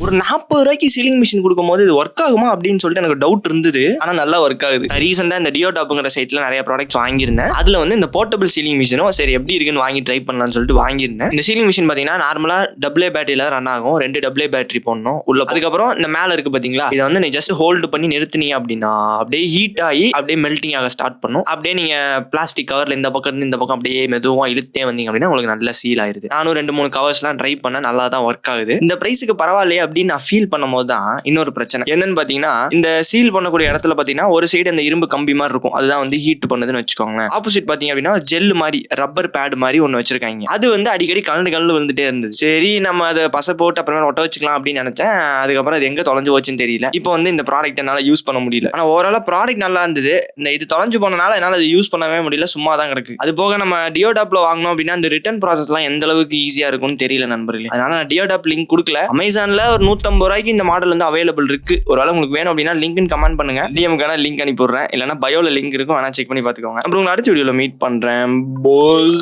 ஒரு 40 ரூபாய்க்கு sealing machine கொடுக்கும்போது இது ஒர்க் ஆகுமா அப்படின்னு சொல்லிட்டு எனக்கு டவுட் இருந்தது. ஆனா நல்லா ஒர்க் ஆகுது. ரீசெண்டா இந்த டியோடாப்ங்கிற சைட்ல நிறைய ப்ராடக்ட்ஸ் வாங்கியிருந்தேன். அதுல வந்து இந்த போர்ட்டபிள் சீலிங் மிஷினும் சரி எப்படி இருக்குன்னு வாங்கி ட்ரை பண்ணலாம்னு சொல்லிட்டு வாங்கியிருந்தேன். இந்த சீலிங் மிஷின் பாத்தீங்கன்னா நார்மலா AA பேட்டரியில ரன் ஆகும். 2 AA பேட்டரி போடணும் உள்ள. அதுக்கப்புறம் இந்த மேல இருக்கு பாத்தீங்களா, இதை வந்து நீ ஜஸ்ட் ஹோல்டு பண்ணி நிறுத்தினீங்க அப்படின்னா அப்படியே ஹீட் ஆகி அப்படியே மெல்டிங் ஆக ஸ்டார்ட் பண்ணும். அப்படியே நீங்க பிளாஸ்டிக் கவர்ல இந்த பக்கம் இருந்து இந்த பக்கம் அப்படியே மெதுவா இழுத்தே வந்தீங்க அப்படின்னா உங்களுக்கு நல்ல சீல் ஆயிருது. நானும் 2-3 கவர்ஸ்லாம் ட்ரை பண்ண நல்லா தான் ஒர்க் ஆகுது. இந்த பிரைஸுக்கு பரவாயில்லையே அப்படின்னு நான் ஃபீல் பண்ணும் போது தான் இன்னொரு பிரச்சனை என்னன்னு பாத்தீங்கன்னா, இந்த சீல் பண்ணக்கூடிய இடத்துல பாத்தீங்கன்னா ஒரு சைடு அந்த இரும்பு கம்பி மாதிரி இருக்கும். அதுதான் வந்து ஹீட் பண்ணுதுன்னு வச்சுக்கோங்க. ஆப்போசிட் பாத்தீங்க அப்படின்னா ஜெல் மாதிரி ரப்பர் பேட் மாதிரி ஒன்னு வச்சிருக்காங்க. அது வந்து அடிக்கடி கலந்து விழுந்துட்டே இருந்தது. சரி நம்ம அதை பசை போட்டு அப்புறமே ஒட்ட வச்சுக்கலாம் அப்படின்னு நினைச்சேன். அதுக்கப்புறம் அது எங்க தொலைஞ்சு போச்சுன்னு தெரியல. இப்போ வந்து இந்த ப்ராடக்ட் என்னால யூஸ் பண்ண முடியல. ஆனா ஓவராலா ப்ராடக்ட் நல்லா இருந்தது. இந்த இது தொலைஞ்சு போனனால என்னால அதை யூஸ் பண்ணவே முடியல. சும்மா தான் கிடக்கு. அது போக நம்ம டியோடாப்ல வாங்கணும் அப்படின்னா அந்த ரிட்டர்ன் ப்ராசஸ்லாம் எந்த அளவுக்கு ஈஸியா இருக்கும்னு தெரியல நண்பர்களே. அதனால நான் டியோடாப் லிங்க் கொடுக்கல. அமேசான்ல ஒரு 150 ரூபாய்க்கு இந்த மாடல் வந்து அவைலபிள் இருக்கு. ஒருவேளை உங்களுக்கு வேணும் அப்படின்னா லிங்க்னு கமெண்ட் பண்ணுங்க. டிஎம்கான லிங்க் அனுப்பிடுறேன். இல்லைன்னா பயோல லிங்க் இருக்கும், வேணா செக் பண்ணி பார்த்துக்கோங்க. அப்புறம் உங்களை அடுத்த வீடியோல மீட் பண்றேன். போய்